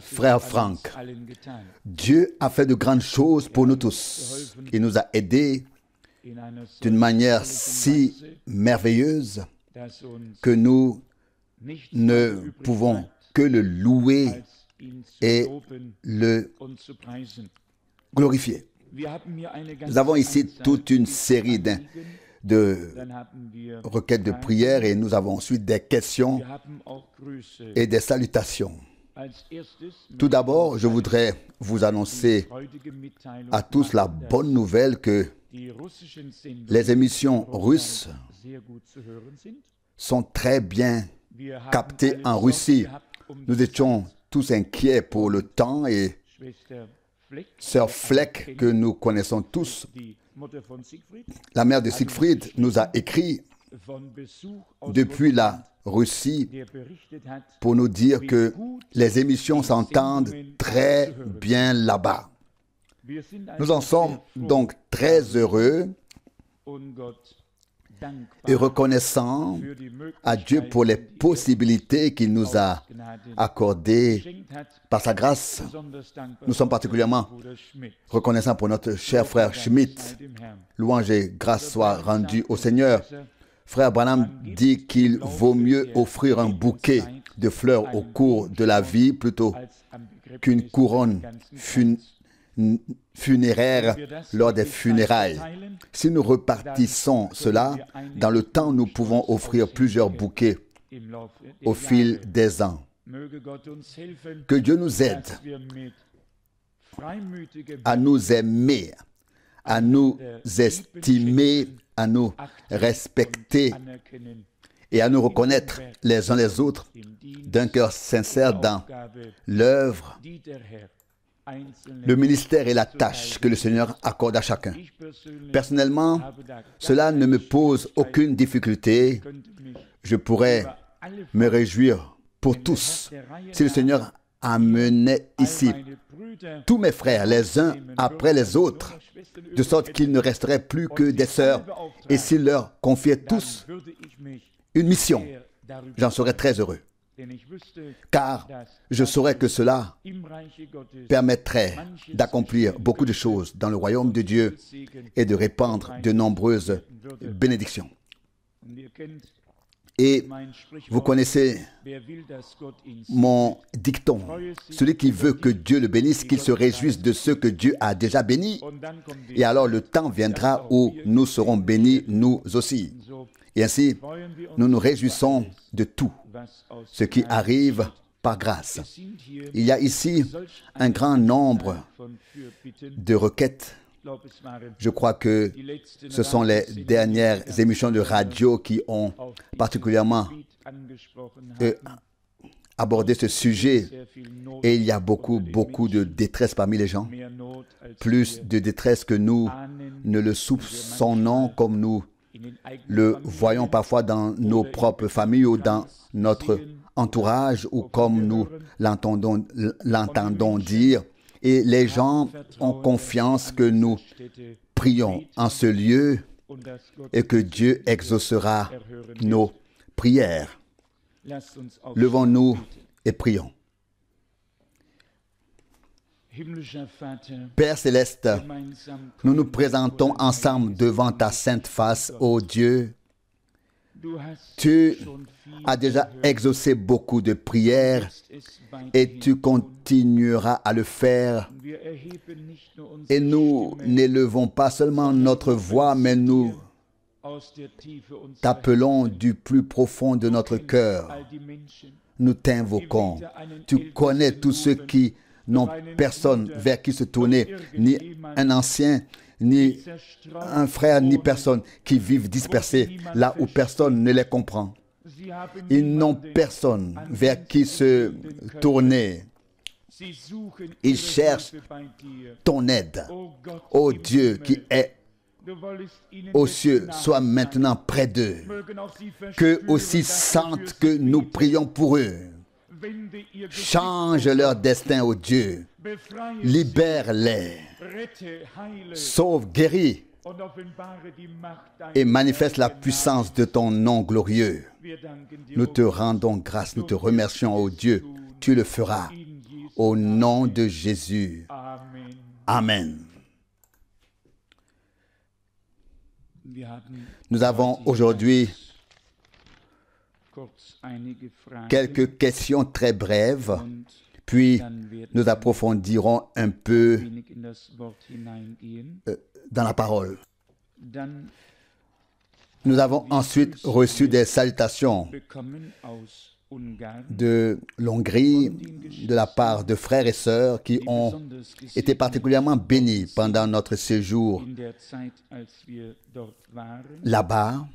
frère Franck, Dieu a fait de grandes choses pour nous tous. Il nous a aidés d'une manière si merveilleuse que nous ne pouvons que le louer et le glorifier. Nous avons ici toute une série de requêtes de prière et nous avons ensuite des questions et des salutations. Tout d'abord, je voudrais vous annoncer à tous la bonne nouvelle que les émissions russes sont très bien captées en Russie. Nous étions tous inquiets pour le temps et Sœur Fleck, que nous connaissons tous, la mère de Siegfried, nous a écrit depuis la Russie pour nous dire que les émissions s'entendent très bien là-bas. Nous en sommes donc très heureux et reconnaissants à Dieu pour les possibilités qu'il nous a accordées par sa grâce. Nous sommes particulièrement reconnaissants pour notre cher frère Schmidt. Louange et grâce soient rendues au Seigneur. Frère Branham dit qu'il vaut mieux offrir un bouquet de fleurs au cours de la vie plutôt qu'une couronne funéraire lors des funérailles. Si nous repartissons cela, dans le temps, nous pouvons offrir plusieurs bouquets au fil des ans. Que Dieu nous aide à nous aimer, à nous estimer, à nous respecter et à nous reconnaître les uns les autres d'un cœur sincère dans l'œuvre, le ministère et la tâche que le Seigneur accorde à chacun. Personnellement, cela ne me pose aucune difficulté. Je pourrais me réjouir pour tous si le Seigneur amenait ici tous mes frères les uns après les autres, de sorte qu'il ne resterait plus que des sœurs, et s'il leur confiait tous une mission, j'en serais très heureux. Car je saurais que cela permettrait d'accomplir beaucoup de choses dans le royaume de Dieu et de répandre de nombreuses bénédictions. Et vous connaissez mon dicton, celui qui veut que Dieu le bénisse, qu'il se réjouisse de ceux que Dieu a déjà bénis. Et alors le temps viendra où nous serons bénis nous aussi. Et ainsi, nous nous réjouissons de tout ce qui arrive par grâce. Il y a ici un grand nombre de requêtes. Je crois que ce sont les dernières émissions de radio qui ont particulièrement abordé ce sujet. Et il y a beaucoup de détresse parmi les gens. Plus de détresse que nous ne le soupçonnons, comme nous le voyons parfois dans nos propres familles ou dans notre entourage, ou comme nous l'entendons dire. Et les gens ont confiance que nous prions en ce lieu et que Dieu exaucera nos prières. Levons-nous et prions. Père céleste, nous nous présentons ensemble devant ta sainte face, ô Dieu. Tu as déjà exaucé beaucoup de prières et tu continueras à le faire. Et nous n'élevons pas seulement notre voix, mais nous t'appelons du plus profond de notre cœur. Nous t'invoquons. Tu connais tous ceux qui n'ont personne vers qui se tourner, ni un ancien, ni un frère, ni personne, qui vivent dispersés là où personne ne les comprend. Ils n'ont personne vers qui se tourner. Ils cherchent ton aide. Ô Dieu qui est aux cieux, sois maintenant près d'eux. Qu'eux aussi sentent que nous prions pour eux. Change leur destin, ô Dieu. Libère-les. Sauve, guéris et manifeste la puissance de ton nom glorieux. Nous te rendons grâce, nous te remercions, ô Dieu. tu le feras. Au nom de Jésus. Amen. Nous avons aujourd'hui quelques questions très brèves, puis nous approfondirons un peu dans la parole. Nous avons ensuite reçu des salutations de l'Hongrie, de la part de frères et sœurs qui ont été particulièrement bénis pendant notre séjour là-bas.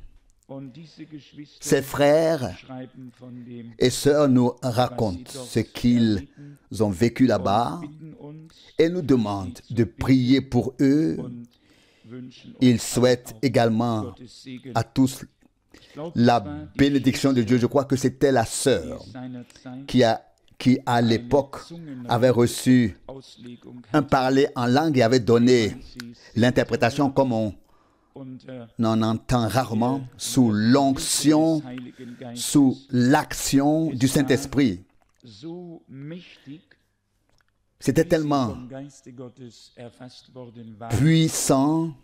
Ces frères et sœurs nous racontent ce qu'ils ont vécu là-bas et nous demandent de prier pour eux. Ils souhaitent également à tous la bénédiction de Dieu. Je crois que c'était la sœur qui à l'époque avait reçu un parler en langue et avait donné l'interprétation comme on en entend rarement, sous l'onction, sous l'action du Saint-Esprit. C'était tellement puissant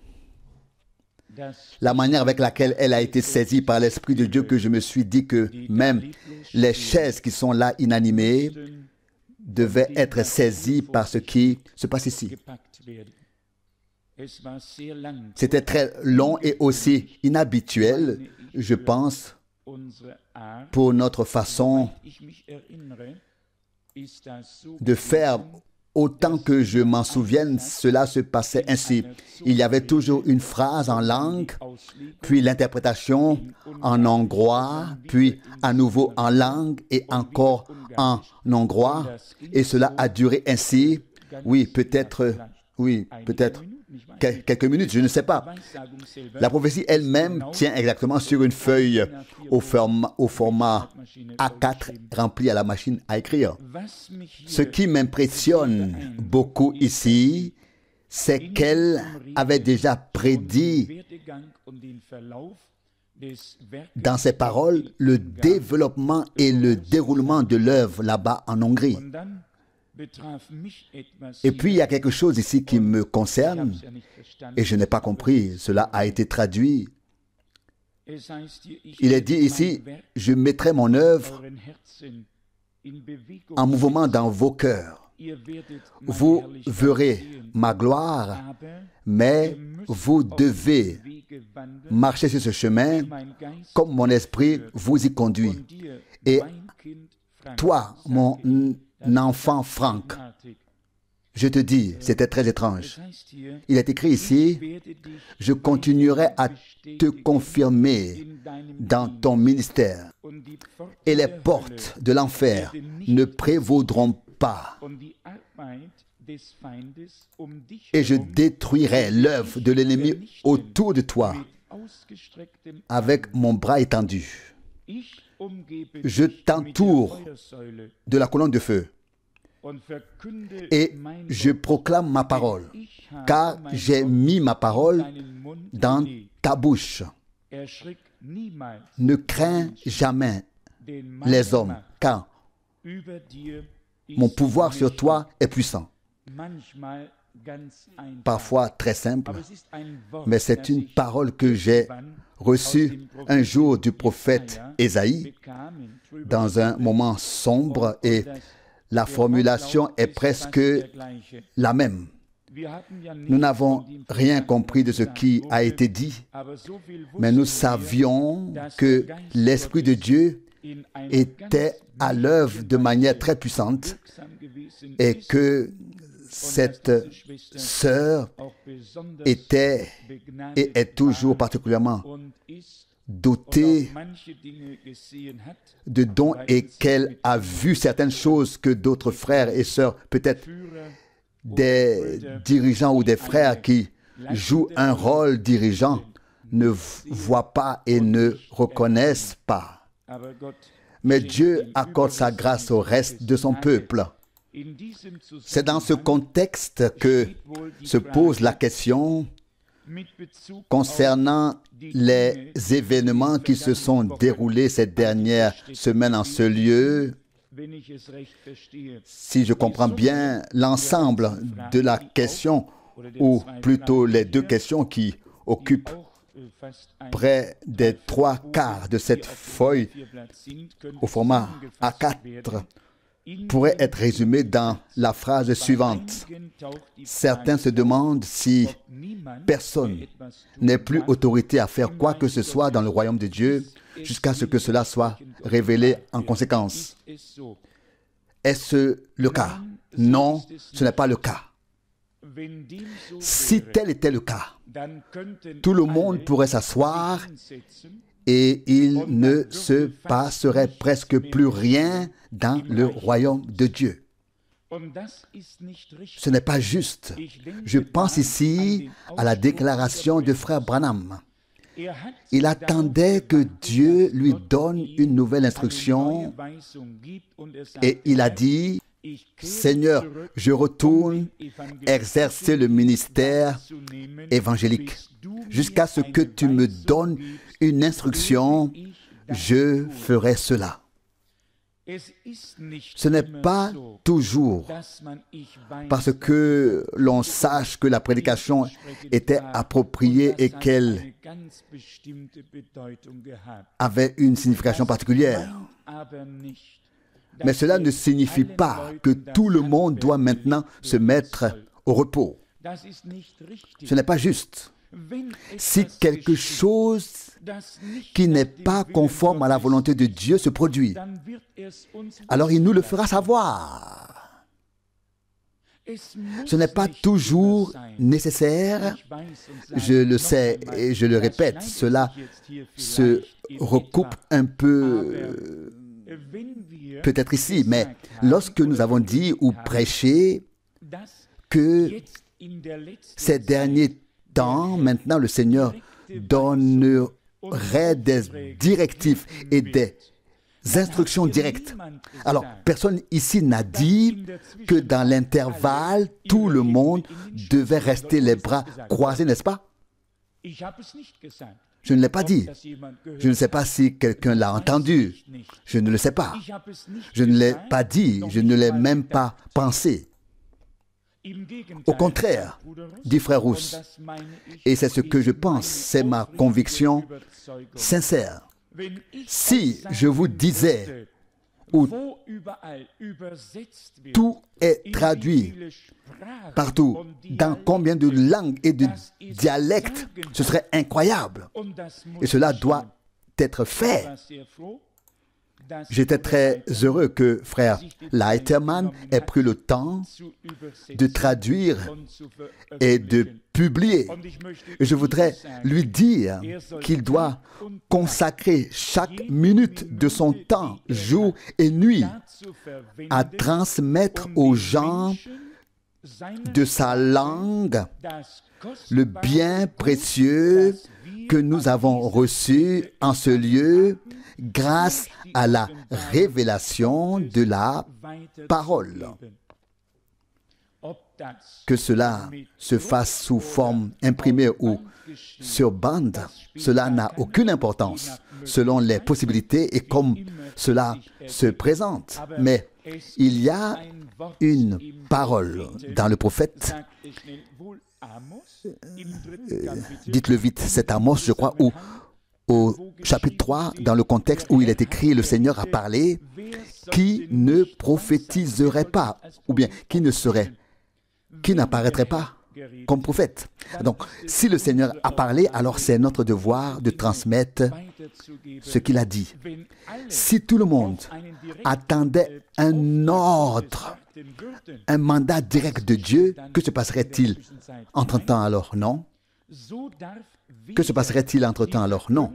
la manière avec laquelle elle a été saisie par l'Esprit de Dieu que je me suis dit que même les chaises qui sont là inanimées devaient être saisies par ce qui se passe ici. C'était très long et aussi inhabituel, je pense, pour notre façon de faire. Autant que je m'en souvienne, cela se passait ainsi. Il y avait toujours une phrase en langue, puis l'interprétation en hongrois, puis à nouveau en langue et encore en hongrois. Et cela a duré ainsi, peut-être quelques minutes, je ne sais pas. La prophétie elle-même tient exactement sur une feuille au format A4 rempli à la machine à écrire. Ce qui m'impressionne beaucoup ici, c'est qu'elle avait déjà prédit dans ses paroles le développement et le déroulement de l'œuvre là-bas en Hongrie. Et puis, il y a quelque chose ici qui me concerne, et je n'ai pas compris. Cela a été traduit. Il est dit ici, « Je mettrai mon œuvre en mouvement dans vos cœurs. Vous verrez ma gloire, mais vous devez marcher sur ce chemin comme mon esprit vous y conduit. Et toi, mon enfant Franck, je te dis, c'était très étrange. Il est écrit ici, je continuerai à te confirmer dans ton ministère et les portes de l'enfer ne prévaudront pas. Et je détruirai l'œuvre de l'ennemi autour de toi avec mon bras étendu. Je t'entoure de la colonne de feu et je proclame ma parole, car j'ai mis ma parole dans ta bouche. Ne crains jamais les hommes, car mon pouvoir sur toi est puissant. Parfois très simple, mais c'est une parole que j'ai reçue un jour du prophète Ésaïe dans un moment sombre et la formulation est presque la même. Nous n'avons rien compris de ce qui a été dit, mais nous savions que l'Esprit de Dieu était à l'œuvre de manière très puissante et que cette sœur était et est toujours particulièrement dotée de dons et qu'elle a vu certaines choses que d'autres frères et sœurs, peut-être des dirigeants ou des frères qui jouent un rôle dirigeant, ne voient pas et ne reconnaissent pas. Mais Dieu accorde sa grâce au reste de son peuple. C'est dans ce contexte que se pose la question concernant les événements qui se sont déroulés ces dernières semaines en ce lieu. Si je comprends bien l'ensemble de la question, ou plutôt les deux questions qui occupent près des 3/4 de cette feuille au format A4, pourrait être résumées dans la phrase suivante. Certains se demandent si personne n'est plus autorité à faire quoi que ce soit dans le royaume de Dieu jusqu'à ce que cela soit révélé en conséquence. Est-ce le cas? Non, ce n'est pas le cas. Si tel était le cas, tout le monde pourrait s'asseoir et il ne se passerait presque plus rien dans le royaume de Dieu. Ce n'est pas juste. Je pense ici à la déclaration de frère Branham. Il attendait que Dieu lui donne une nouvelle instruction et il a dit, Seigneur, je retourne exercer le ministère évangélique. Jusqu'à ce que tu me donnes une instruction, je ferai cela. Ce n'est pas toujours parce que l'on sache que la prédication était appropriée et qu'elle avait une signification particulière. Mais cela ne signifie pas que tout le monde doit maintenant se mettre au repos. Ce n'est pas juste. Si quelque chose qui n'est pas conforme à la volonté de Dieu se produit, alors il nous le fera savoir. Ce n'est pas toujours nécessaire, je le sais et je le répète, cela se recoupe un peu peut-être ici, mais lorsque nous avons dit ou prêché que ces derniers temps, maintenant le Seigneur donnerait des directives et des instructions directes. Alors, personne ici n'a dit que dans l'intervalle, tout le monde devait rester les bras croisés, n'est-ce pas? Je ne l'ai pas dit. Je ne sais pas si quelqu'un l'a entendu. Je ne le sais pas. Je ne l'ai pas dit. Je ne l'ai même pas pensé. Au contraire, dit frère Rousse, et c'est ce que je pense, c'est ma conviction sincère. Si je vous disais où tout est traduit partout, dans combien de langues et de dialectes, ce serait incroyable. Et cela doit être fait. J'étais très heureux que frère Leiterman ait pris le temps de traduire et de publier. Et je voudrais lui dire qu'il doit consacrer chaque minute de son temps, jour et nuit, à transmettre aux gens de sa langue le bien précieux que nous avons reçu en ce lieu grâce à la révélation de la parole. Que cela se fasse sous forme imprimée ou sur bande, cela n'a aucune importance selon les possibilités et comme cela se présente. Mais il y a une parole dans le prophète, dites-le vite, c'est Amos, je crois, où au chapitre 3, dans le contexte où il est écrit, le Seigneur a parlé, qui ne prophétiserait pas, ou bien qui n'apparaîtrait pas comme prophète. Donc, si le Seigneur a parlé, alors c'est notre devoir de transmettre ce qu'il a dit. Si tout le monde attendait un ordre, un mandat direct de Dieu, que se passerait-il entre-temps alors? Non. Que se passerait-il entre-temps alors? Non.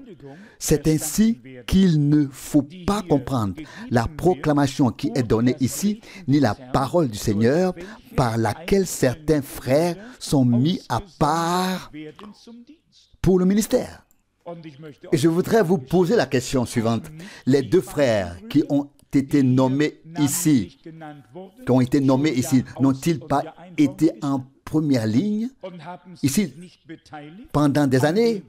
C'est ainsi qu'il ne faut pas comprendre la proclamation qui est donnée ici, ni la parole du Seigneur par laquelle certains frères sont mis à part pour le ministère. Et je voudrais vous poser la question suivante. Les deux frères qui ont été nommés ici, n'ont-ils pas été en première ligne ici pendant des années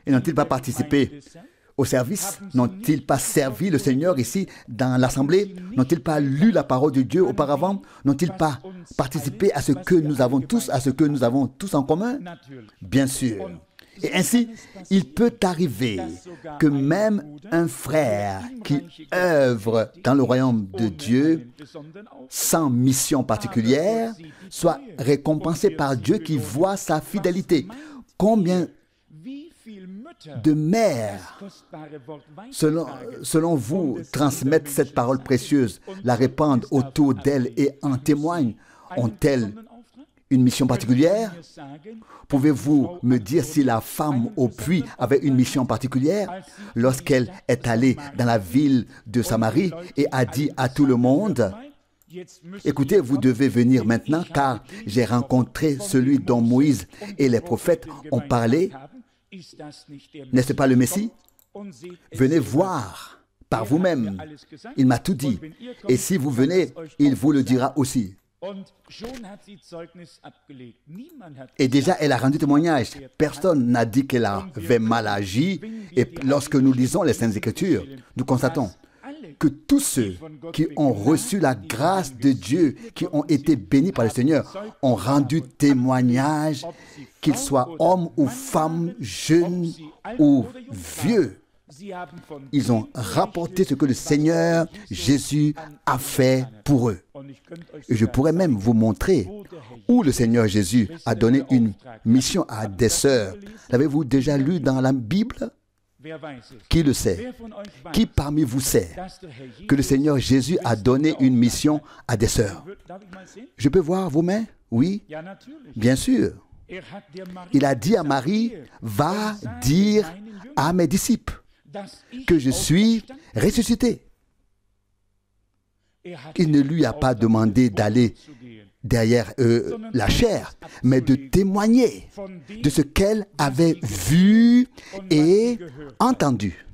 et n'ont-ils pas participé au service? N'ont-ils pas servi le Seigneur ici dans l'Assemblée? N'ont-ils pas lu la parole de Dieu auparavant? N'ont-ils pas participé à ce que nous avons tous, en commun? Bien sûr. Et ainsi, il peut arriver que même un frère qui œuvre dans le royaume de Dieu sans mission particulière soit récompensé par Dieu qui voit sa fidélité. Combien de mères, selon vous, transmettent cette parole précieuse, la répandent autour d'elles et en témoignent? Ont-elles une mission particulière? Pouvez-vous me dire si la femme au puits avait une mission particulière lorsqu'elle est allée dans la ville de Samarie et a dit à tout le monde: écoutez, vous devez venir maintenant car j'ai rencontré celui dont Moïse et les prophètes ont parlé. N'est-ce pas le Messie? Venez voir par vous-même. Il m'a tout dit. Et si vous venez, il vous le dira aussi. Et déjà, elle a rendu témoignage. Personne n'a dit qu'elle avait mal agi. Et lorsque nous lisons les Saintes Écritures, nous constatons que tous ceux qui ont reçu la grâce de Dieu, qui ont été bénis par le Seigneur, ont rendu témoignage, qu'ils soient hommes ou femmes, jeunes ou vieux. Ils ont rapporté ce que le Seigneur Jésus a fait pour eux. Et je pourrais même vous montrer où le Seigneur Jésus a donné une mission à des sœurs. L'avez-vous déjà lu dans la Bible? Qui le sait? Qui parmi vous sait que le Seigneur Jésus a donné une mission à des sœurs? Je peux voir vos mains? Oui, bien sûr. Il a dit à Marie: va dire à mes disciples que je suis ressuscité. Il ne lui a pas demandé d'aller derrière la chair, mais de témoigner de ce qu'elle avait vu et entendu.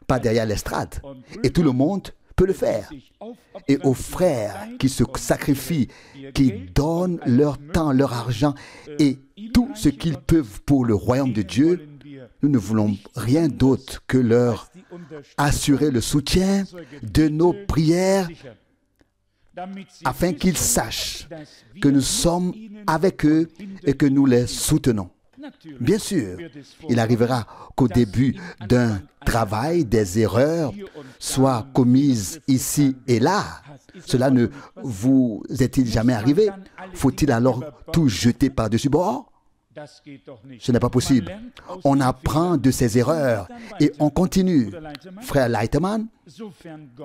Pas derrière l'estrade. Et tout le monde peut le faire. Et aux frères qui se sacrifient, qui donnent leur temps, leur argent et tout ce qu'ils peuvent pour le royaume de Dieu, nous ne voulons rien d'autre que leur assurer le soutien de nos prières afin qu'ils sachent que nous sommes avec eux et que nous les soutenons. Bien sûr, il arrivera qu'au début d'un travail, des erreurs soient commises ici et là. Cela ne vous est-il jamais arrivé? Faut-il alors tout jeter par-dessus bord? Ce n'est pas possible. On apprend de ses erreurs et on continue. Frère Leitemann,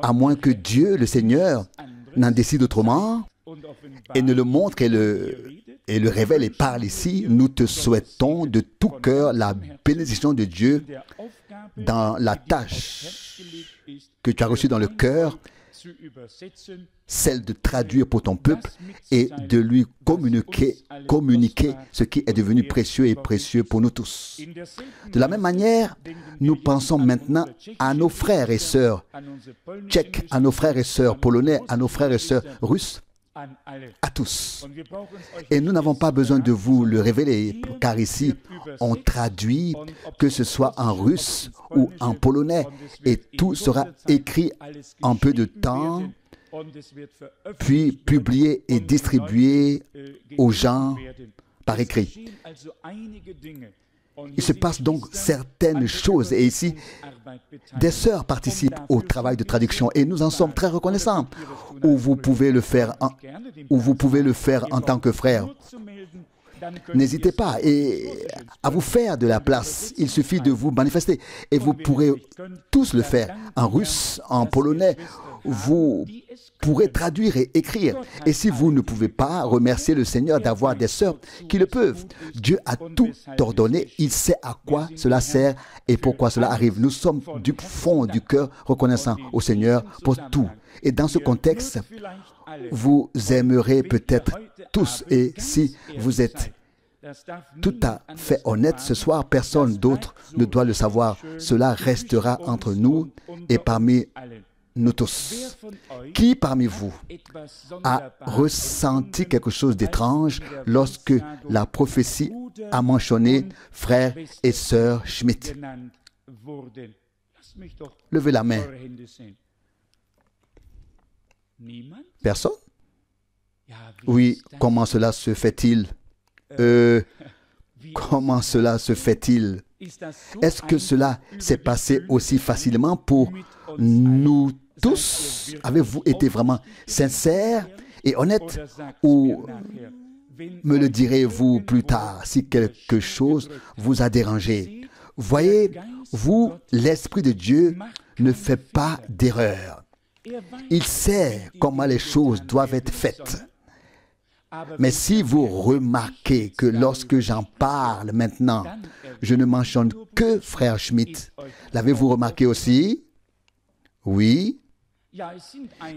à moins que Dieu, le Seigneur, n'en décide autrement et ne le montre et le révèle et parle ici, nous te souhaitons de tout cœur la bénédiction de Dieu dans la tâche que tu as reçue dans le cœur, celle de traduire pour ton peuple et de lui communiquer ce qui est devenu précieux et précieux pour nous tous. De la même manière, nous pensons maintenant à nos frères et sœurs tchèques, à nos frères et sœurs polonais, à nos frères et sœurs russes, à tous. Et nous n'avons pas besoin de vous le révéler, car ici, on traduit, que ce soit en russe ou en polonais, et tout sera écrit en peu de temps, puis publié et distribué aux gens par écrit. Il se passe donc certaines choses et ici, des sœurs participent au travail de traduction et nous en sommes très reconnaissants. Ou vous pouvez le faire en tant que frère. N'hésitez pas à vous faire de la place. Il suffit de vous manifester et vous pourrez tous le faire en russe, en polonais. Vous pourrez traduire et écrire. Et si vous ne pouvez pas, remercier le Seigneur d'avoir des sœurs qui le peuvent. Dieu a tout ordonné. Il sait à quoi cela sert et pourquoi cela arrive. Nous sommes du fond du cœur reconnaissants au Seigneur pour tout. Et dans ce contexte, vous aimerez peut-être tous. Et si vous êtes tout à fait honnête ce soir, personne d'autre ne doit le savoir. Cela restera entre nous et parmi nous tous. Qui parmi vous a ressenti quelque chose d'étrange lorsque la prophétie a mentionné frère et sœur Schmidt? Levez la main. Personne? Oui, comment cela se fait-il? Comment cela se fait-il? Est-ce que cela s'est passé aussi facilement pour nous tous? Avez-vous été vraiment sincère et honnête? Ou me le direz-vous plus tard si quelque chose vous a dérangé? Voyez, vous, l'Esprit de Dieu ne fait pas d'erreur. Il sait comment les choses doivent être faites. Mais si vous remarquez que lorsque j'en parle maintenant, je ne mentionne que Frère Schmitt, l'avez-vous remarqué aussi? Oui.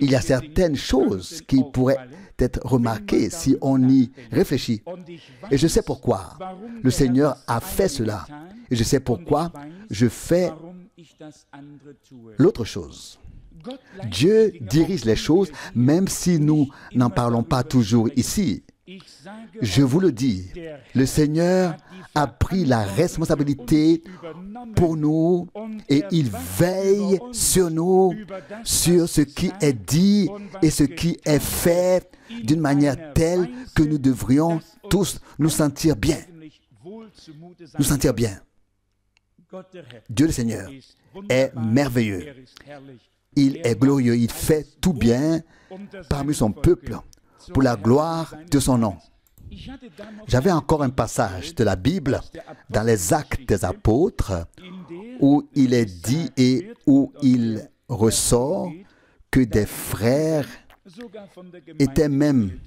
Il y a certaines choses qui pourraient être remarquées si on y réfléchit. Et je sais pourquoi le Seigneur a fait cela. Et je sais pourquoi je fais l'autre chose. Dieu dirige les choses, même si nous n'en parlons pas toujours ici. Je vous le dis, le Seigneur a pris la responsabilité pour nous et il veille sur nous, sur ce qui est dit et ce qui est fait d'une manière telle que nous devrions tous nous sentir bien. Nous sentir bien. Dieu le Seigneur est merveilleux. Il est glorieux, il fait tout bien parmi son peuple pour la gloire de son nom. J'avais encore un passage de la Bible dans les Actes des Apôtres où il est dit et où il ressort que des frères étaient même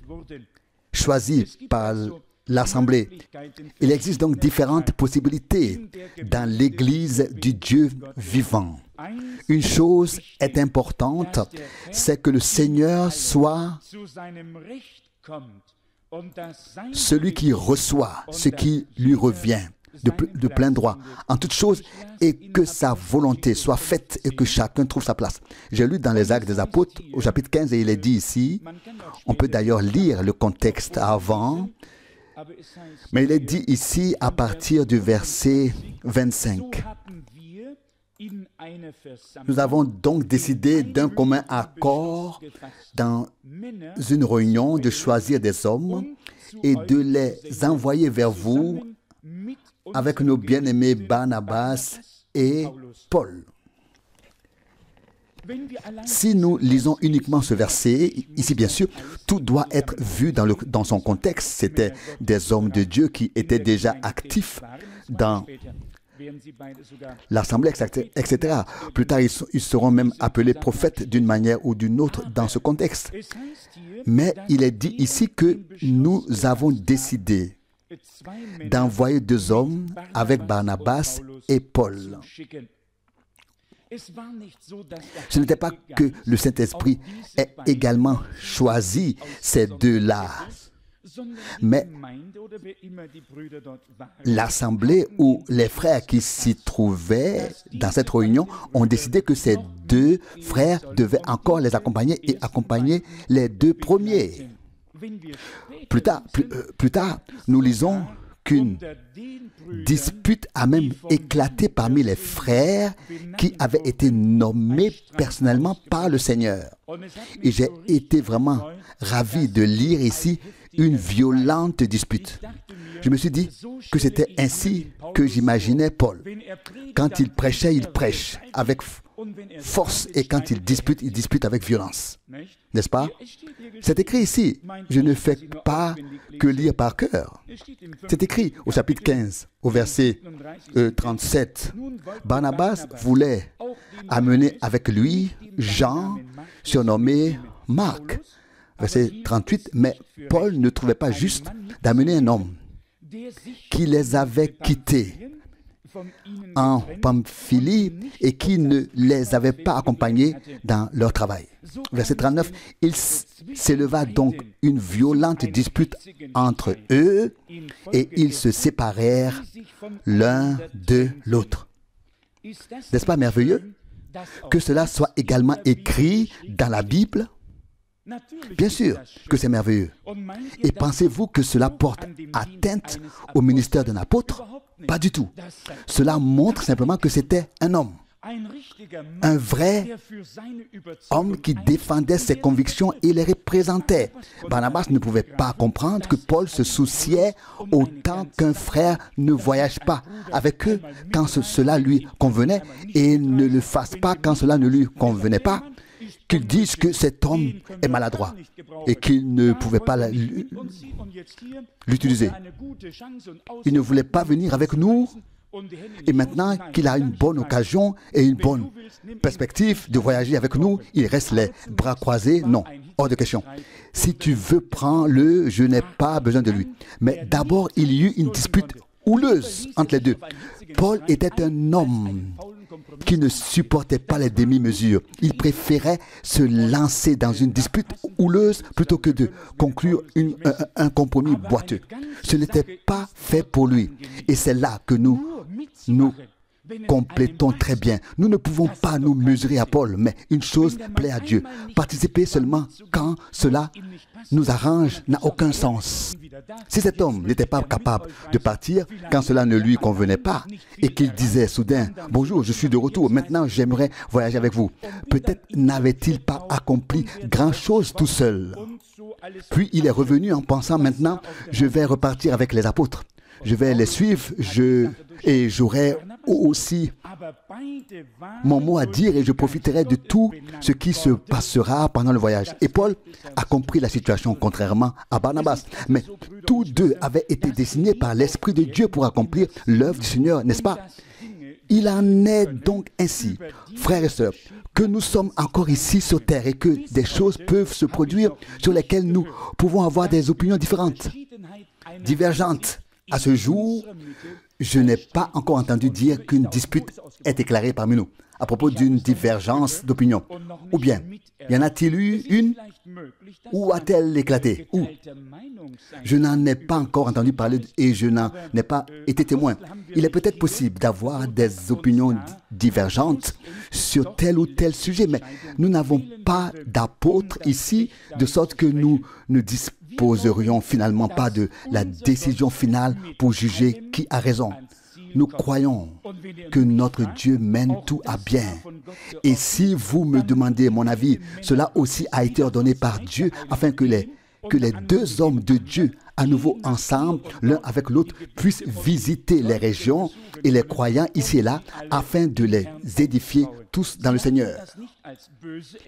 choisis par l'Assemblée. Il existe donc différentes possibilités dans l'Église du Dieu vivant. Une chose est importante, c'est que le Seigneur soit celui qui reçoit ce qui lui revient de plein droit en toute chose et que sa volonté soit faite et que chacun trouve sa place. J'ai lu dans les Actes des Apôtres au chapitre 15 et il est dit ici, on peut d'ailleurs lire le contexte avant, mais il est dit ici à partir du verset 25. Nous avons donc décidé d'un commun accord dans une réunion de choisir des hommes et de les envoyer vers vous avec nos bien-aimés Barnabas et Paul. Si nous lisons uniquement ce verset, ici bien sûr, tout doit être vu dans son contexte. C'était des hommes de Dieu qui étaient déjà actifs dans l'Assemblée, etc. Plus tard, ils seront même appelés prophètes d'une manière ou d'une autre dans ce contexte. Mais il est dit ici que nous avons décidé d'envoyer 2 hommes avec Barnabas et Paul. Ce n'était pas que le Saint-Esprit ait également choisi ces 2-là, mais l'assemblée ou les frères qui s'y trouvaient dans cette réunion ont décidé que ces 2 frères devaient encore les accompagner et accompagner les 2 premiers. Plus tard, nous lisons qu'une dispute a même éclaté parmi les frères qui avaient été nommés personnellement par le Seigneur. Et j'ai été vraiment ravi de lire ici une violente dispute. Je me suis dit que c'était ainsi que j'imaginais Paul. Quand il prêche avec force et quand il dispute avec violence. N'est-ce pas? C'est écrit ici. Je ne fais pas que lire par cœur. C'est écrit au chapitre 15, au verset 37. Barnabas voulait amener avec lui Jean, surnommé Marc. Verset 38, mais Paul ne trouvait pas juste d'amener un homme qui les avait quittés en Pamphylie et qui ne les avait pas accompagnés dans leur travail. Verset 39, il s'éleva donc une violente dispute entre eux et ils se séparèrent l'un de l'autre. N'est-ce pas merveilleux que cela soit également écrit dans la Bible? Bien sûr que c'est merveilleux. Et pensez-vous que cela porte atteinte au ministère d'un apôtre? Pas du tout. Cela montre simplement que c'était un homme. Un vrai homme qui défendait ses convictions et les représentait. Barnabas ne pouvait pas comprendre que Paul se souciait autant qu'un frère ne voyage pas avec eux quand cela lui convenait et ne le fasse pas quand cela ne lui convenait pas, qu'il dise que cet homme est maladroit et qu'il ne pouvait pas l'utiliser. Il ne voulait pas venir avec nous. Et maintenant qu'il a une bonne occasion et une bonne perspective de voyager avec nous, il reste les bras croisés. Non, hors de question. Si tu veux, prends-le, je n'ai pas besoin de lui. Mais d'abord, il y eut une dispute houleuse entre les deux. Paul était un homme qui ne supportait pas les demi-mesures. Il préférait se lancer dans une dispute houleuse plutôt que de conclure un compromis boiteux. Ce n'était pas fait pour lui. Et c'est là que nous complétons très bien. Nous ne pouvons pas nous mesurer à Paul, mais une chose plaît à Dieu. Participer seulement quand cela nous arrange n'a aucun sens. Si cet homme n'était pas capable de partir quand cela ne lui convenait pas et qu'il disait soudain « Bonjour, je suis de retour, maintenant j'aimerais voyager avec vous », peut-être n'avait-il pas accompli grand-chose tout seul. Puis il est revenu en pensant maintenant « Je vais repartir avec les apôtres. Je vais les suivre et j'aurai aussi mon mot à dire et je profiterai de tout ce qui se passera pendant le voyage. » Et Paul a compris la situation, contrairement à Barnabas. Mais tous deux avaient été destinés par l'Esprit de Dieu pour accomplir l'œuvre du Seigneur, n'est-ce pas? Il en est donc ainsi, frères et sœurs, que nous sommes encore ici sur terre et que des choses peuvent se produire sur lesquelles nous pouvons avoir des opinions différentes, divergentes. À ce jour, je n'ai pas encore entendu dire qu'une dispute est déclarée parmi nous à propos d'une divergence d'opinion. Ou bien, y en a-t-il eu une? Ou a-t-elle éclaté? Ou? Je n'en ai pas encore entendu parler et je n'en ai pas été témoin. Il est peut-être possible d'avoir des opinions divergentes sur tel ou tel sujet, mais nous n'avons pas d'apôtres ici, de sorte que nous ne disposerions finalement pas de la décision finale pour juger qui a raison. Nous croyons que notre Dieu mène tout à bien. Et si vous me demandez mon avis, cela aussi a été ordonné par Dieu afin que les deux hommes de Dieu, à nouveau ensemble, l'un avec l'autre, puissent visiter les régions et les croyants ici et là afin de les édifier tous dans le Seigneur.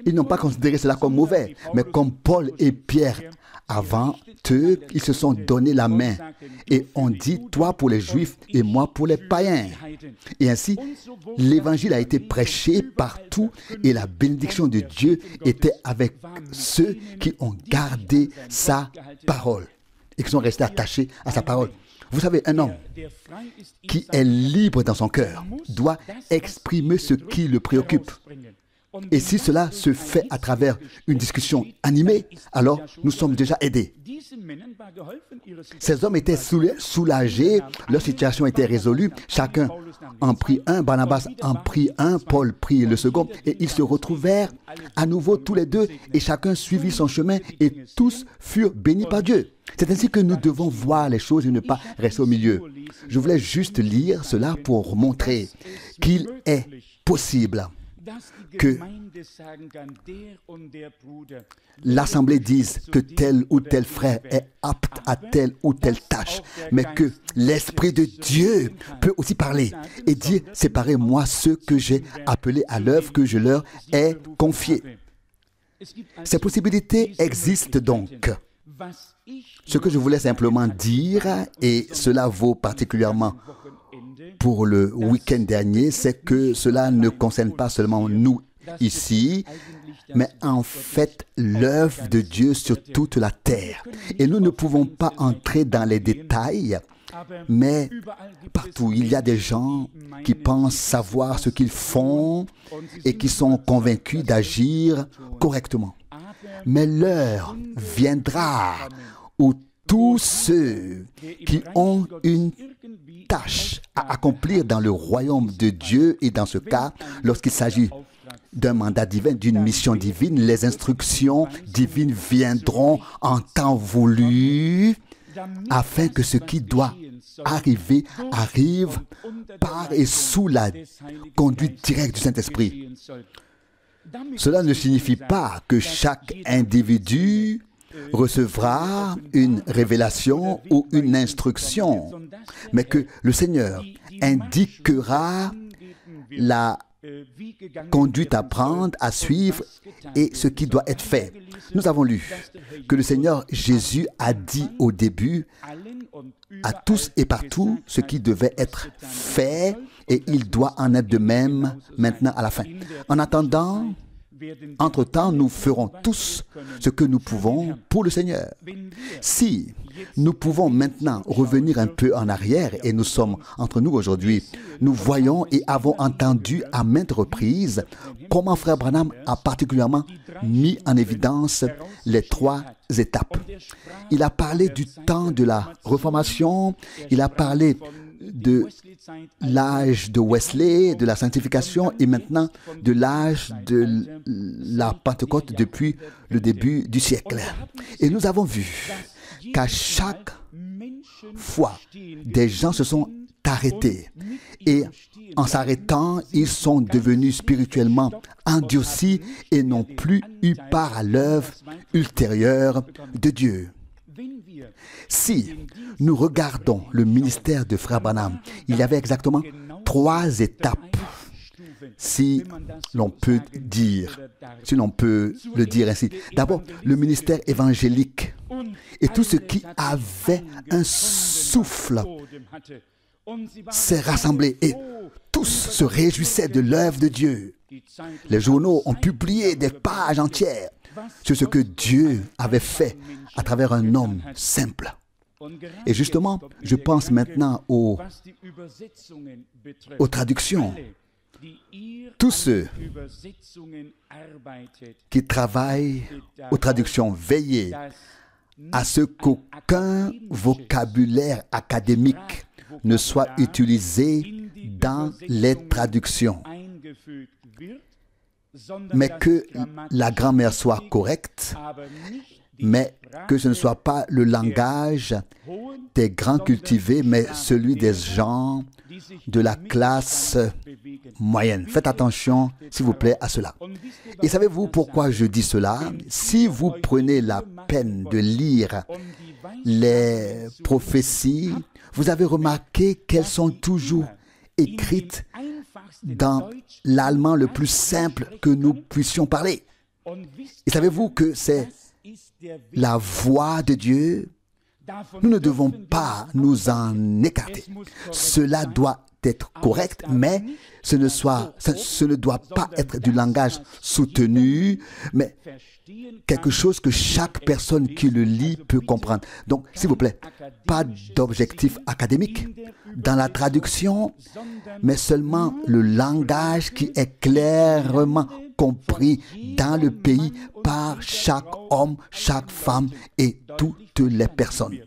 Ils n'ont pas considéré cela comme mauvais, mais comme Paul et Pierre avant eux, ils se sont donné la main et ont dit, toi pour les Juifs et moi pour les païens. Et ainsi, l'évangile a été prêché partout et la bénédiction de Dieu était avec ceux qui ont gardé sa parole et qui sont restés attachés à sa parole. Vous savez, un homme qui est libre dans son cœur doit exprimer ce qui le préoccupe. Et si cela se fait à travers une discussion animée, alors nous sommes déjà aidés. Ces hommes étaient soulagés, leur situation était résolue, chacun en prit un, Barnabas en prit un, Paul prit le second, et ils se retrouvèrent à nouveau tous les deux, et chacun suivit son chemin, et tous furent bénis par Dieu. C'est ainsi que nous devons voir les choses et ne pas rester au milieu. Je voulais juste lire cela pour montrer qu'il est possible que l'Assemblée dise que tel ou tel frère est apte à telle ou telle tâche, mais que l'Esprit de Dieu peut aussi parler et dire « Séparez-moi ceux que j'ai appelés à l'œuvre que je leur ai confiée ». Ces possibilités existent donc. Ce que je voulais simplement dire, et cela vaut particulièrement pour le week-end dernier, c'est que cela ne concerne pas seulement nous ici, mais en fait l'œuvre de Dieu sur toute la terre. Et nous ne pouvons pas entrer dans les détails, mais partout, il y a des gens qui pensent savoir ce qu'ils font et qui sont convaincus d'agir correctement. Mais l'heure viendra où tous ceux qui ont une tâche à accomplir dans le royaume de Dieu, et dans ce cas, lorsqu'il s'agit d'un mandat divin, d'une mission divine, les instructions divines viendront en temps voulu afin que ce qui doit arrive par et sous la conduite directe du Saint-Esprit. Cela ne signifie pas que chaque individu recevra une révélation ou une instruction, mais que le Seigneur indiquera la conduite à prendre, à suivre et ce qui doit être fait. Nous avons lu que le Seigneur Jésus a dit au début à tous et partout ce qui devait être fait et il doit en être de même maintenant à la fin. En attendant, entre-temps, nous ferons tous ce que nous pouvons pour le Seigneur. Si nous pouvons maintenant revenir un peu en arrière, et nous sommes entre nous aujourd'hui, nous voyons et avons entendu à maintes reprises comment Frère Branham a particulièrement mis en évidence les 3 étapes. Il a parlé du temps de la Réformation, il a parlé de l'âge de Wesley, de la sanctification et maintenant de l'âge de la Pentecôte depuis le début du siècle. Et nous avons vu qu'à chaque fois, des gens se sont arrêtés et en s'arrêtant, ils sont devenus spirituellement endurcis et n'ont plus eu part à l'œuvre ultérieure de Dieu. Si nous regardons le ministère de Frère Branham, il y avait exactement 3 étapes, si l'on peut le dire ainsi. D'abord, le ministère évangélique et tout ce qui avait un souffle s'est rassemblé et tous se réjouissaient de l'œuvre de Dieu. Les journaux ont publié des pages entières sur ce que Dieu avait fait à travers un homme simple. Et justement, je pense maintenant aux traductions. Tous ceux qui travaillent aux traductions, veillez à ce qu'aucun vocabulaire académique ne soit utilisé dans les traductions, mais que la grammaire soit correcte, mais que ce ne soit pas le langage des grands cultivés, mais celui des gens de la classe moyenne. Faites attention, s'il vous plaît, à cela. Et savez-vous pourquoi je dis cela? Si vous prenez la peine de lire les prophéties, vous avez remarqué qu'elles sont toujours écrites dans l'allemand le plus simple que nous puissions parler. Et savez-vous que c'est la voix de Dieu? Nous ne devons pas nous en écarter. Cela doit être correct, mais ce ne doit pas être du langage soutenu, mais quelque chose que chaque personne qui le lit peut comprendre. Donc, s'il vous plaît, pas d'objectif académique dans la traduction, mais seulement le langage qui est clairement compris dans le pays par chaque homme, chaque femme et toutes les personnes.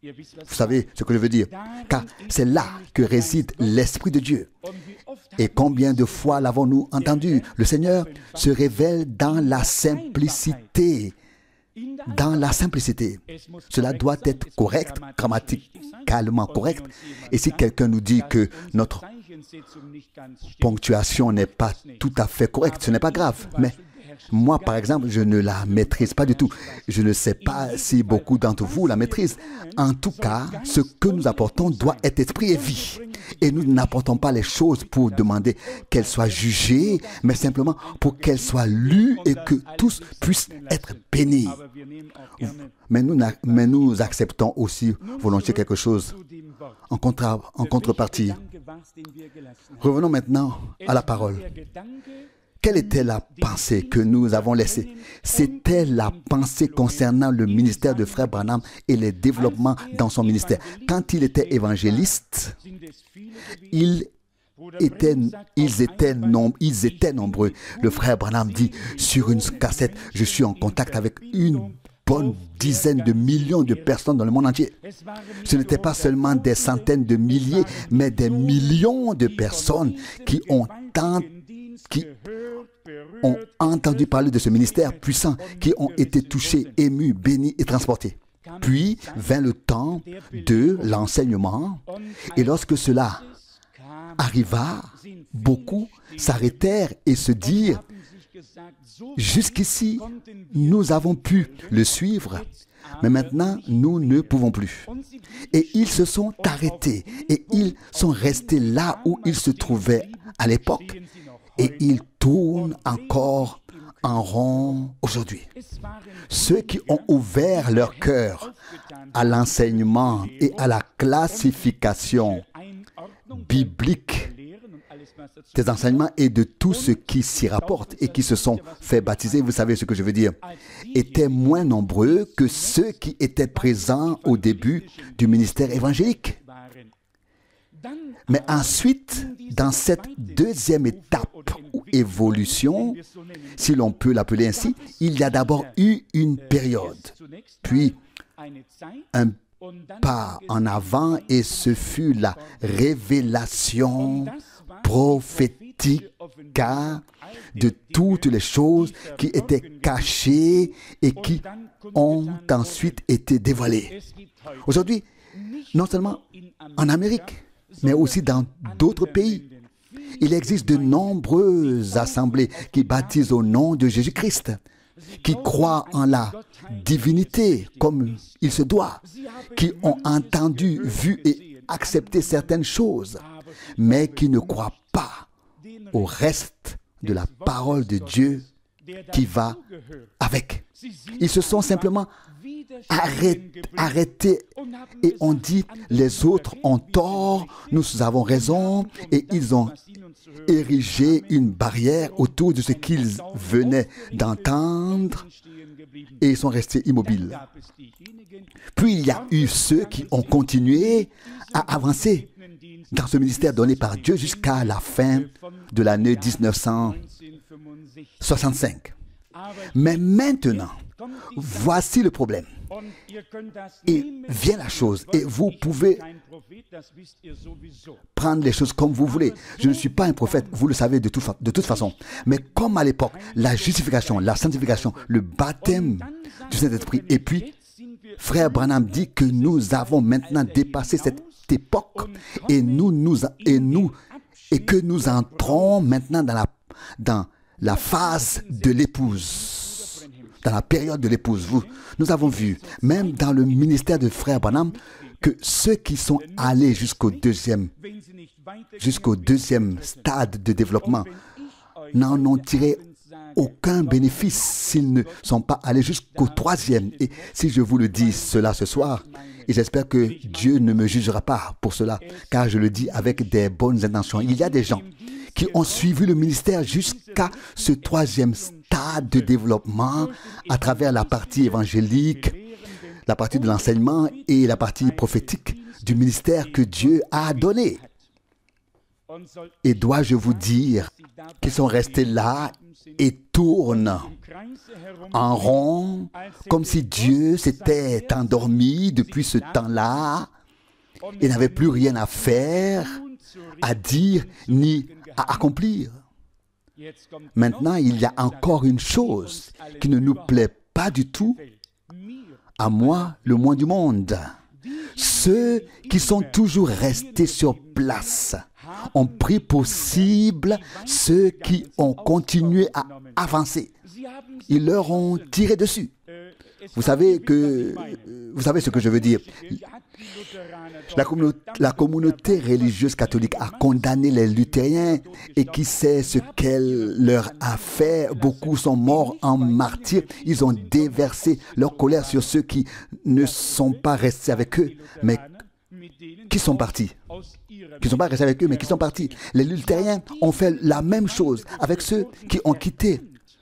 Vous savez ce que je veux dire? Car c'est là que réside l'Esprit de Dieu. Et combien de fois l'avons-nous entendu? Le Seigneur se révèle dans la simplicité. Dans la simplicité. Cela doit être correct, grammaticalement correct. Et si quelqu'un nous dit que notre ponctuation n'est pas tout à fait correcte, ce n'est pas grave. Mais moi, par exemple, je ne la maîtrise pas du tout. Je ne sais pas si beaucoup d'entre vous la maîtrisent. En tout cas, ce que nous apportons doit être esprit et vie. Et nous n'apportons pas les choses pour demander qu'elles soient jugées, mais simplement pour qu'elles soient lues et que tous puissent être bénis. Mais nous acceptons aussi volontiers quelque chose en contrepartie. Revenons maintenant à la parole. Quelle était la pensée que nous avons laissée? C'était la pensée concernant le ministère de Frère Branham et les développements dans son ministère. Quand il était évangéliste, ils étaient nombreux. Le Frère Branham dit sur une cassette, je suis en contact avec une bonne dizaine de millions de personnes dans le monde entier. Ce n'était pas seulement des centaines de milliers, mais des millions de personnes qui ont entendu parler de ce ministère puissant, qui ont été touchés, émus, bénis et transportés. Puis vint le temps de l'enseignement, et lorsque cela arriva, beaucoup s'arrêtèrent et se dirent, jusqu'ici, nous avons pu le suivre, mais maintenant, nous ne pouvons plus. Et ils se sont arrêtés et ils sont restés là où ils se trouvaient à l'époque. Et ils tournent encore en rond aujourd'hui. Ceux qui ont ouvert leur cœur à l'enseignement et à la classification biblique des enseignements et de tout ce qui s'y rapporte et qui se sont fait baptiser, vous savez ce que je veux dire, étaient moins nombreux que ceux qui étaient présents au début du ministère évangélique. Mais ensuite, dans cette deuxième étape ou évolution, si l'on peut l'appeler ainsi, il y a d'abord eu une période, puis un pas en avant, et ce fut la révélation prophétique de toutes les choses qui étaient cachées et qui ont ensuite été dévoilées. Aujourd'hui, non seulement en Amérique, mais aussi dans d'autres pays, il existe de nombreuses assemblées qui baptisent au nom de Jésus-Christ, qui croient en la divinité comme il se doit, qui ont entendu, vu et accepté certaines choses, mais qui ne croient pas au reste de la parole de Dieu qui va avec. Ils se sont simplement arrêtés et ont dit, les autres ont tort, nous avons raison, et ils ont érigé une barrière autour de ce qu'ils venaient d'entendre et ils sont restés immobiles. Puis il y a eu ceux qui ont continué à avancer dans ce ministère donné par Dieu jusqu'à la fin de l'année 1965. Mais maintenant, voici le problème. Et vient la chose, et vous pouvez prendre les choses comme vous voulez. Je ne suis pas un prophète, vous le savez de toute façon. Mais comme à l'époque, la justification, la sanctification, le baptême du Saint-Esprit, et puis, frère Branham dit que nous avons maintenant dépassé cette époque, et que nous entrons maintenant dans la phase de l'épouse. Dans la période de l'épouse, nous avons vu, même dans le ministère de frère Branham, que ceux qui sont allés jusqu'au deuxième stade de développement n'en ont tiré aucun bénéfice s'ils ne sont pas allés jusqu'au troisième. Et si je vous le dis cela ce soir, et j'espère que Dieu ne me jugera pas pour cela, car je le dis avec des bonnes intentions, il y a des gens qui ont suivi le ministère jusqu'à ce troisième stade de développement à travers la partie évangélique, la partie de l'enseignement et la partie prophétique du ministère que Dieu a donné. Et dois-je vous dire qu'ils sont restés là et tournent en rond comme si Dieu s'était endormi depuis ce temps-là et n'avait plus rien à faire, à dire ni à accomplir. Maintenant, il y a encore une chose qui ne nous plaît pas du tout, à moi, le moins du monde. Ceux qui sont toujours restés sur place ont pris pour cible ceux qui ont continué à avancer. Ils leur ont tiré dessus. Vous savez ce que je veux dire. La communauté religieuse catholique a condamné les luthériens et qui sait ce qu'elle leur a fait. Beaucoup sont morts en martyrs. Ils ont déversé leur colère sur ceux qui ne sont pas restés avec eux, mais qui sont partis. Qui ne sont pas restés avec eux, mais qui sont partis. Les luthériens ont fait la même chose avec ceux qui ont quitté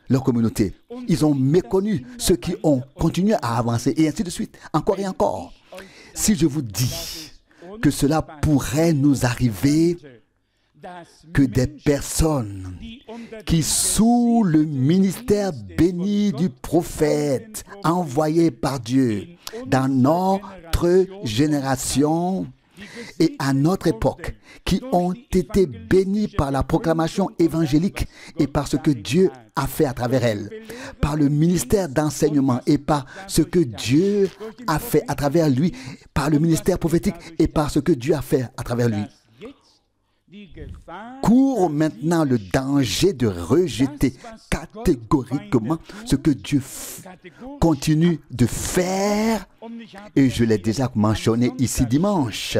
leur communauté. Ils ont méconnu ceux qui ont continué à avancer et ainsi de suite, encore et encore. Si je vous dis que cela pourrait nous arriver, que des personnes qui, sous le ministère béni du prophète envoyé par Dieu dans notre génération, et à notre époque, qui ont été bénies par la proclamation évangélique et par ce que Dieu a fait à travers elles, par le ministère d'enseignement et par ce que Dieu a fait à travers lui, par le ministère prophétique et par ce que Dieu a fait à travers lui. Court maintenant le danger de rejeter catégoriquement ce que Dieu continue de faire, et je l'ai déjà mentionné ici dimanche.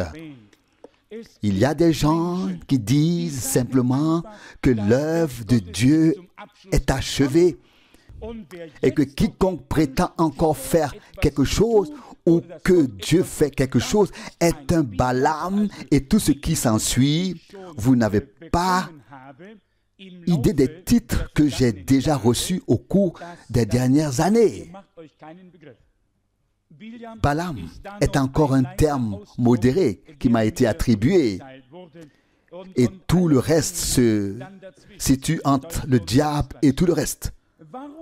Il y a des gens qui disent simplement que l'œuvre de Dieu est achevée et que quiconque prétend encore faire quelque chose ou que Dieu fait quelque chose est un Balaam et tout ce qui s'ensuit. Vous n'avez pas idée des titres que j'ai déjà reçus au cours des dernières années. Balaam est encore un terme modéré qui m'a été attribué. Et tout le reste se situe entre le diable et tout le reste.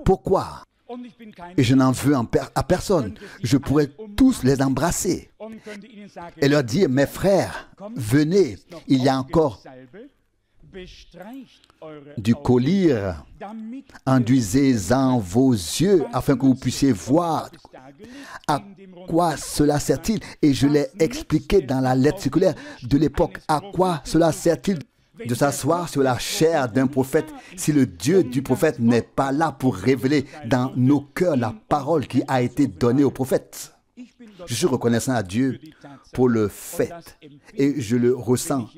Pourquoi? Et je n'en veux à personne. Je pourrais tous les embrasser et leur dire, mes frères, venez, il y a encore du collyre, enduisez-en vos yeux afin que vous puissiez voir à quoi cela sert-il. Et je l'ai expliqué dans la lettre circulaire de l'époque. À quoi cela sert-il de s'asseoir sur la chair d'un prophète si le Dieu du prophète n'est pas là pour révéler dans nos cœurs la parole qui a été donnée au prophète? Je suis reconnaissant à Dieu pour le fait et je le ressens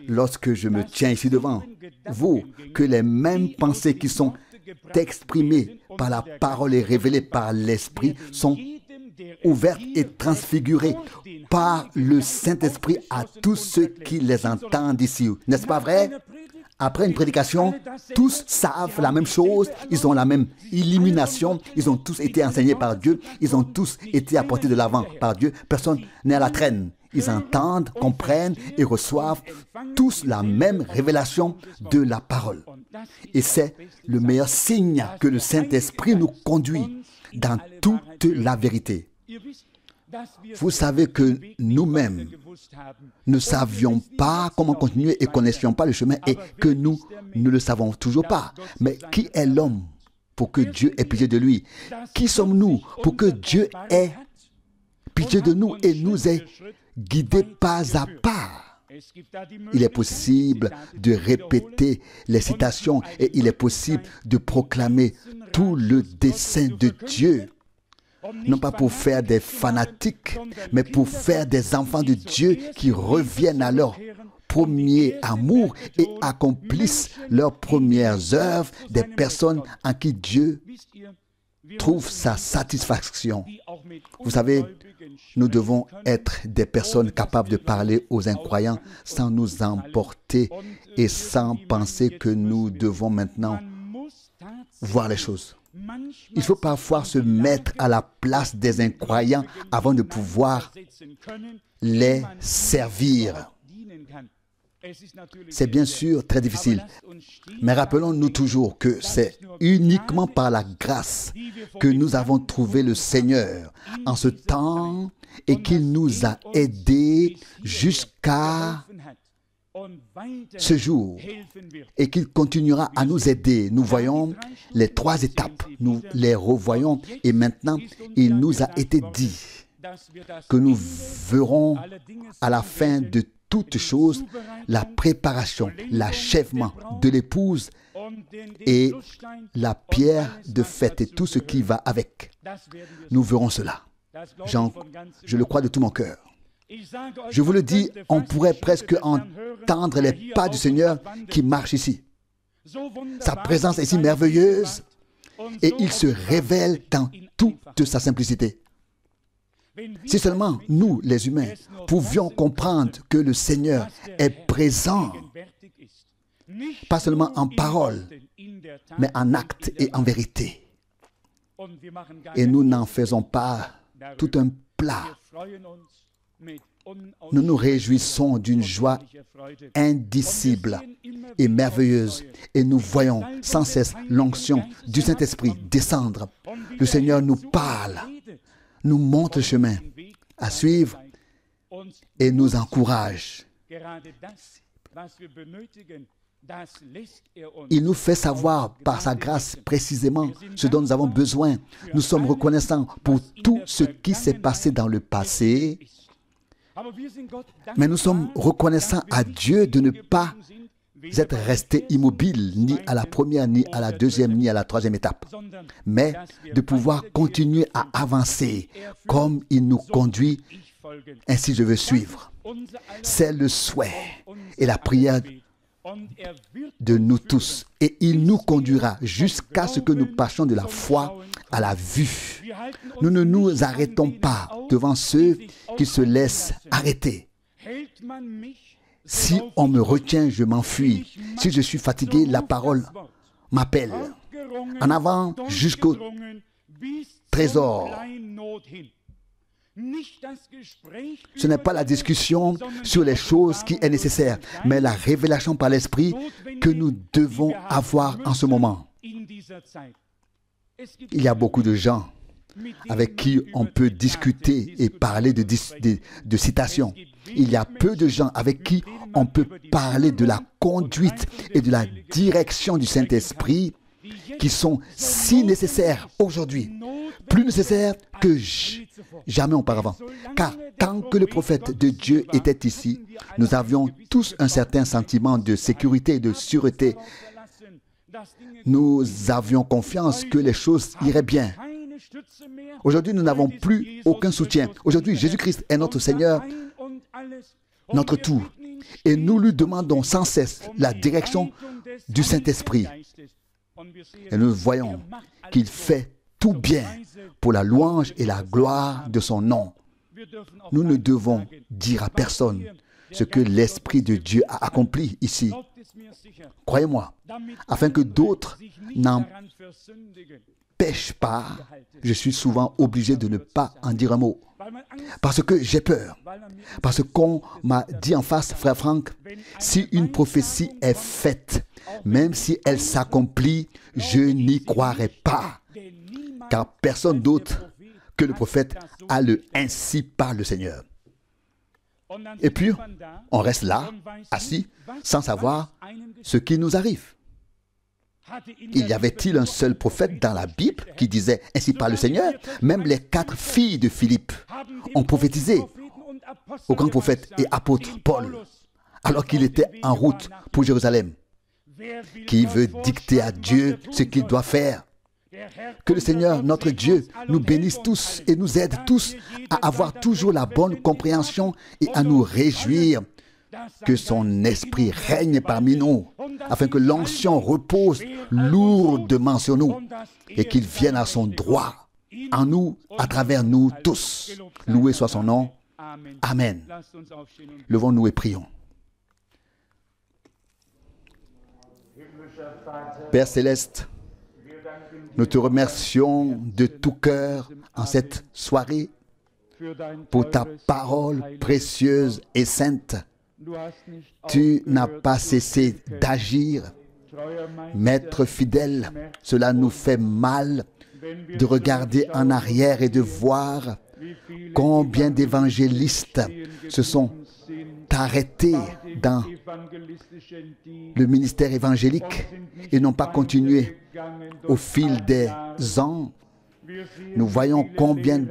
lorsque je me tiens ici devant vous, que les mêmes pensées qui sont exprimées par la parole et révélées par l'Esprit sont ouvertes et transfigurées par le Saint-Esprit à tous ceux qui les entendent ici. N'est-ce pas vrai? Après une prédication, tous savent la même chose, ils ont la même illumination, ils ont tous été enseignés par Dieu, ils ont tous été apportés de l'avant par Dieu. Personne n'est à la traîne. Ils entendent, comprennent et reçoivent tous la même révélation de la parole. Et c'est le meilleur signe que le Saint-Esprit nous conduit dans toute la vérité. Vous savez que nous-mêmes ne savions pas comment continuer et connaissions pas le chemin et que nous ne le savons toujours pas. Mais qui est l'homme pour que Dieu ait pitié de lui? Qui sommes-nous pour que Dieu ait pitié de nous et nous ait guidés pas à pas? Il est possible de répéter les citations et il est possible de proclamer tout le dessein de Dieu. Non pas pour faire des fanatiques, mais pour faire des enfants de Dieu qui reviennent à leur premier amour et accomplissent leurs premières œuvres, des personnes en qui Dieu trouve sa satisfaction. Vous savez, nous devons être des personnes capables de parler aux incroyants sans nous emporter et sans penser que nous devons maintenant voir les choses. Il faut parfois se mettre à la place des incroyants avant de pouvoir les servir. C'est bien sûr très difficile, mais rappelons-nous toujours que c'est uniquement par la grâce que nous avons trouvé le Seigneur en ce temps et qu'il nous a aidés jusqu'à ce jour et qu'il continuera à nous aider. Nous voyons les 3 étapes, nous les revoyons et maintenant il nous a été dit que nous verrons à la fin de toutes choses la préparation, l'achèvement de l'épouse et la pierre de fête et tout ce qui va avec. Nous verrons cela. Je le crois de tout mon cœur. Je vous le dis, on pourrait presque entendre les pas du Seigneur qui marchent ici. Sa présence est si merveilleuse et il se révèle dans toute sa simplicité. Si seulement nous, les humains, pouvions comprendre que le Seigneur est présent, pas seulement en parole, mais en acte et en vérité. Et nous n'en faisons pas tout un plat. Nous nous réjouissons d'une joie indicible et merveilleuse et nous voyons sans cesse l'onction du Saint-Esprit descendre. Le Seigneur nous parle, nous montre le chemin à suivre et nous encourage. Il nous fait savoir par sa grâce précisément ce dont nous avons besoin. Nous sommes reconnaissants pour tout ce qui s'est passé dans le passé, mais nous sommes reconnaissants à Dieu de ne pas être restés immobiles, ni à la première, ni à la deuxième, ni à la troisième étape, mais de pouvoir continuer à avancer comme il nous conduit. Ainsi je veux suivre. C'est le souhait et la prière de nous tous. Et il nous conduira jusqu'à ce que nous passions de la foi à la vue. Nous ne nous arrêtons pas devant ceux qui se laissent arrêter. Si on me retient, je m'enfuis. Si je suis fatigué, la parole m'appelle. En avant jusqu'au trésor. Ce n'est pas la discussion sur les choses qui est nécessaire, mais la révélation par l'Esprit que nous devons avoir en ce moment. Il y a beaucoup de gens avec qui on peut discuter et parler de citations. Il y a peu de gens avec qui on peut parler de la conduite et de la direction du Saint-Esprit qui sont si nécessaires aujourd'hui, plus nécessaires que jamais auparavant. Car tant que le prophète de Dieu était ici, nous avions tous un certain sentiment de sécurité et de sûreté. Nous avions confiance que les choses iraient bien. Aujourd'hui, nous n'avons plus aucun soutien. Aujourd'hui, Jésus-Christ est notre Seigneur, notre tout. Et nous lui demandons sans cesse la direction du Saint-Esprit. Et nous voyons qu'il fait tout bien pour la louange et la gloire de son nom. Nous ne devons dire à personne ce que l'Esprit de Dieu a accompli ici. Croyez-moi, afin que d'autres n'en pêchent pas, je suis souvent obligé de ne pas en dire un mot. Parce que j'ai peur. Parce qu'on m'a dit en face, frère Franck, si une prophétie est faite, même si elle s'accomplit, je n'y croirai pas. Car personne d'autre que le prophète a le ainsi par le Seigneur. Et puis, on reste là, assis, sans savoir ce qui nous arrive. Il y avait-il un seul prophète dans la Bible qui disait ainsi par le Seigneur? Même les 4 filles de Philippe ont prophétisé au grand prophète et apôtre Paul, alors qu'il était en route pour Jérusalem. Qui veut dicter à Dieu ce qu'il doit faire? Que le Seigneur, notre Dieu, nous bénisse tous et nous aide tous à avoir toujours la bonne compréhension et à nous réjouir que son esprit règne parmi nous, afin que l'onction repose lourdement sur nous et qu'il vienne à son droit en nous, à travers nous tous. Loué soit son nom. Amen. Levons-nous et prions. Père Céleste, nous te remercions de tout cœur en cette soirée pour ta parole précieuse et sainte. Tu n'as pas cessé d'agir. Maître fidèle, cela nous fait mal de regarder en arrière et de voir combien d'évangélistes se sont arrêtés dans le ministère évangélique et n'ont pas continué au fil des ans. Nous voyons combien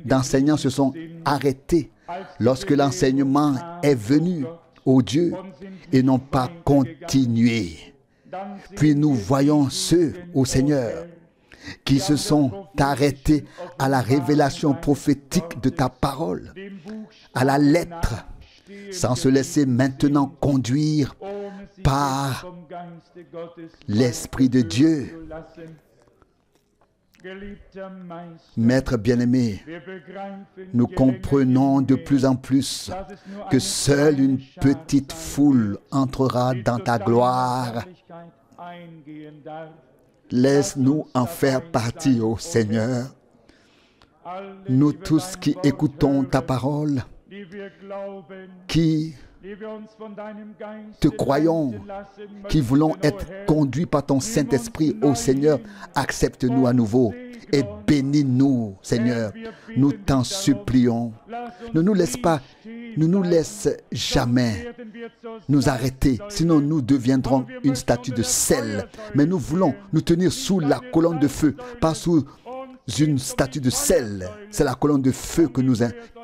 d'enseignants se sont arrêtés lorsque l'enseignement est venu au Dieu et n'ont pas continué. Puis nous voyons ceux, au Seigneur, qui se sont arrêtés à la révélation prophétique de ta parole, à la lettre, sans se laisser maintenant conduire par l'Esprit de Dieu. Maître bien-aimé, nous comprenons de plus en plus que seule une petite foule entrera dans ta gloire. Laisse-nous en faire partie, ô Seigneur. Nous tous qui écoutons ta parole, qui te croyons, qui voulons être conduits par ton Saint-Esprit, ô Seigneur, accepte-nous à nouveau et bénis-nous, Seigneur. Nous t'en supplions. Ne nous laisse pas ne nous laisse jamais nous arrêter, sinon nous deviendrons une statue de sel. Mais nous voulons nous tenir sous la colonne de feu, pas sous une statue de sel. C'est la colonne de feu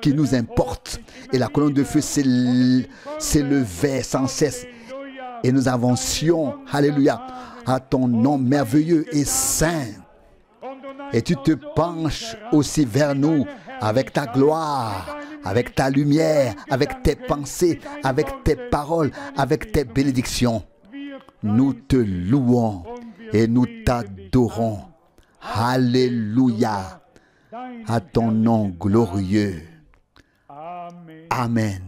qui nous importe. Et la colonne de feu s'élevait sans cesse. Et nous avancions, alléluia, à ton nom merveilleux et saint. Et tu te penches aussi vers nous avec ta gloire, avec ta lumière, avec tes pensées, avec tes paroles, avec tes bénédictions. Nous te louons et nous t'adorons. Alléluia, à ton nom glorieux. Amen.